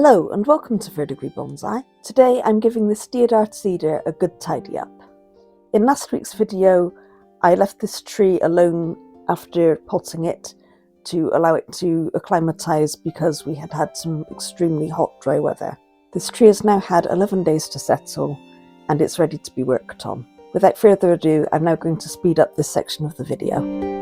Hello and welcome to Verdigris Bonsai. Today I'm giving this Deodar cedar a good tidy up. In last week's video I left this tree alone after potting it to allow it to acclimatise because we had had some extremely hot dry weather. This tree has now had 11 days to settle and it's ready to be worked on. Without further ado, I'm now going to speed up this section of the video.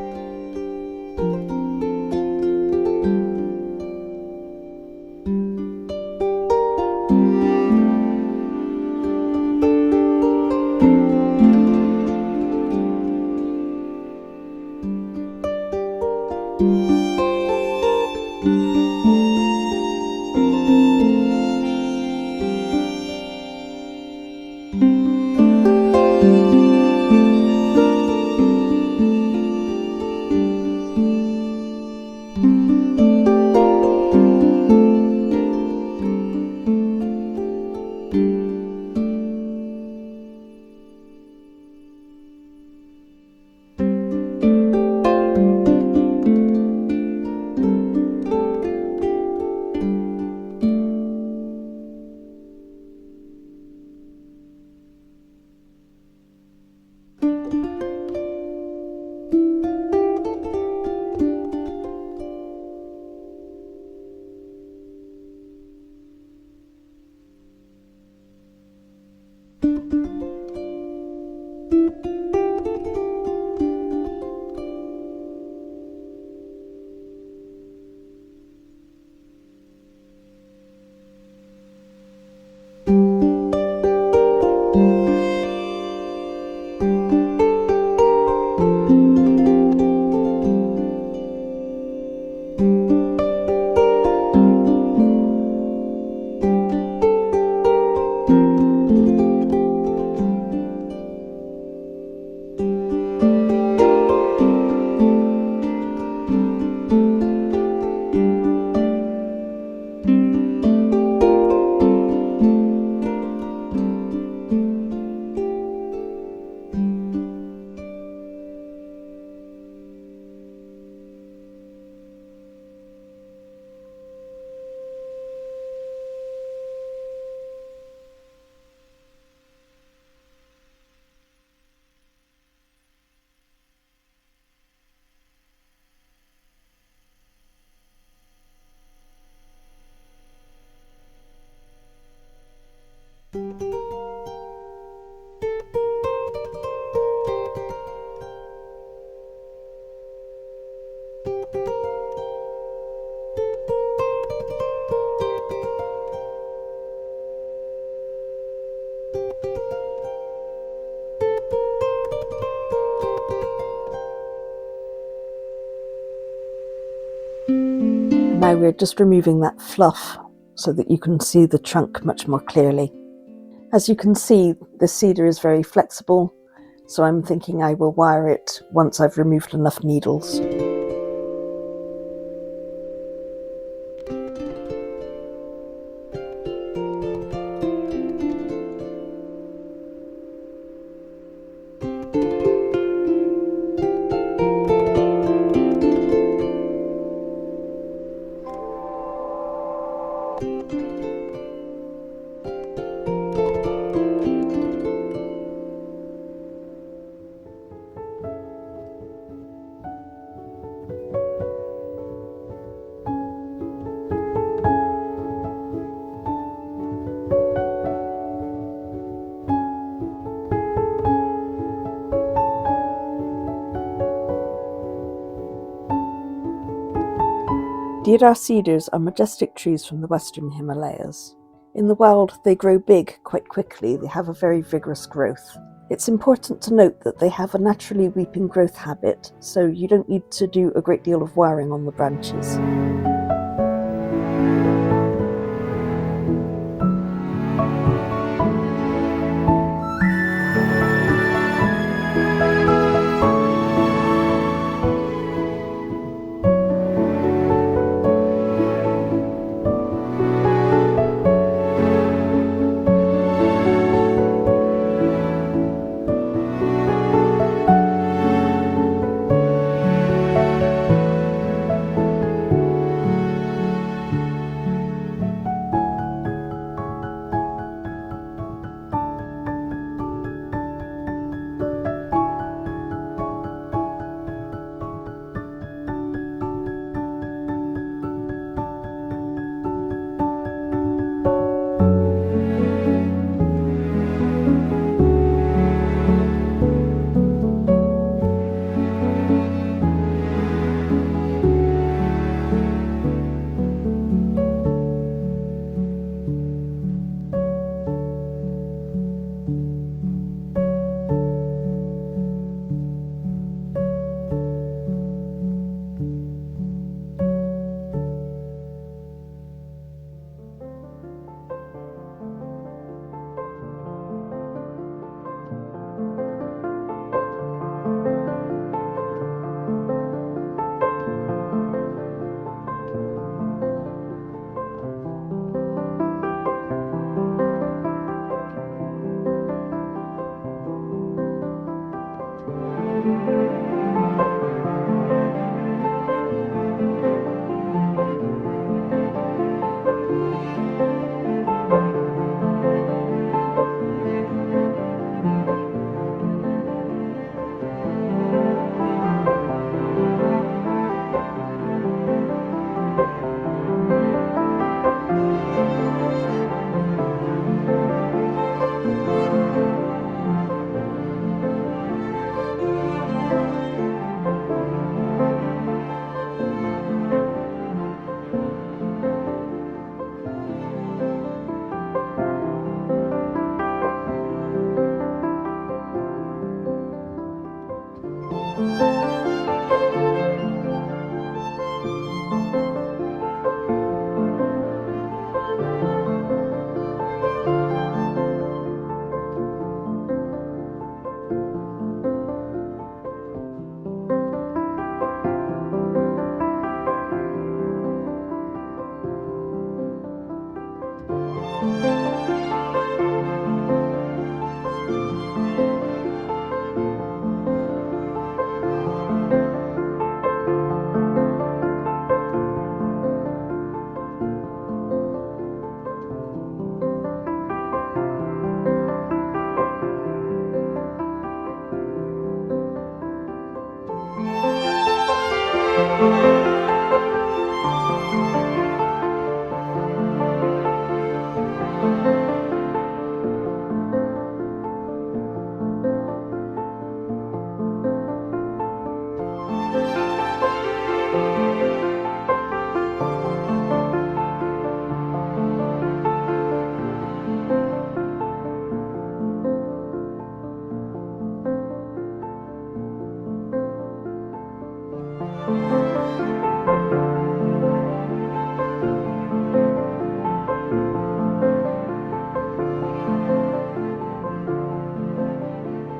Now we're just removing that fluff so that you can see the trunk much more clearly. As you can see, the cedar is very flexible, so I'm thinking I will wire it once I've removed enough needles. Deodar cedars are majestic trees from the western Himalayas. In the wild, they grow big quite quickly. They have a very vigorous growth. It's important to note that they have a naturally weeping growth habit, so you don't need to do a great deal of wiring on the branches.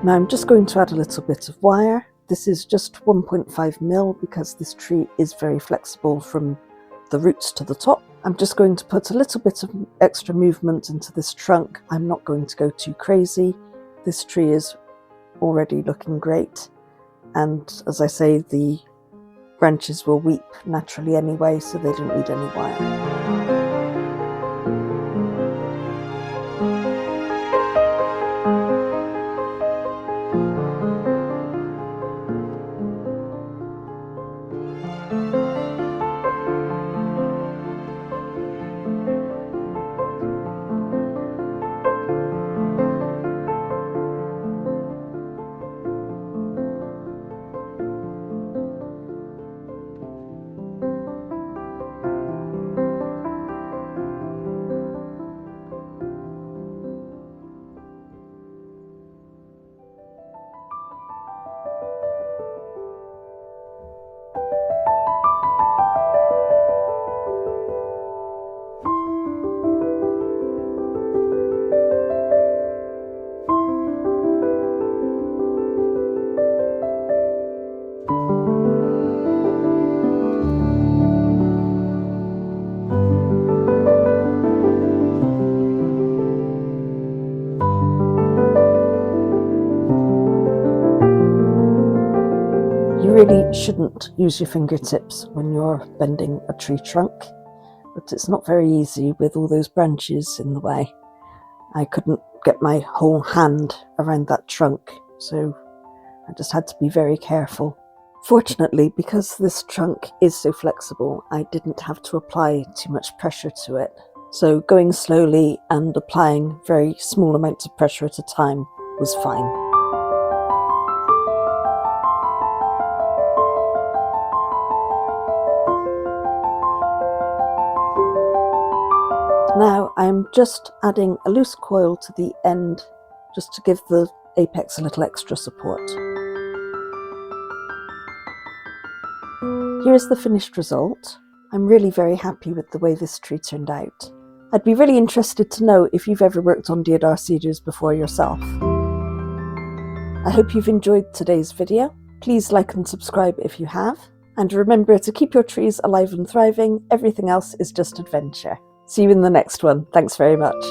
Now I'm just going to add a little bit of wire. This is just 1.5 mil because this tree is very flexible from the roots to the top. I'm just going to put a little bit of extra movement into this trunk. I'm not going to go too crazy. This tree is already looking great, and as I say, the branches will weep naturally anyway, so they don't need any wire. You really shouldn't use your fingertips when you're bending a tree trunk, but it's not very easy with all those branches in the way. I couldn't get my whole hand around that trunk, so I just had to be very careful. Fortunately, because this trunk is so flexible, I didn't have to apply too much pressure to it. So going slowly and applying very small amounts of pressure at a time was fine. Now I'm just adding a loose coil to the end just to give the apex a little extra support. Here's the finished result. I'm really very happy with the way this tree turned out. I'd be really interested to know if you've ever worked on deodar cedars before yourself. I hope you've enjoyed today's video. Please like and subscribe if you have. And remember to keep your trees alive and thriving. Everything else is just adventure. See you in the next one. Thanks very much.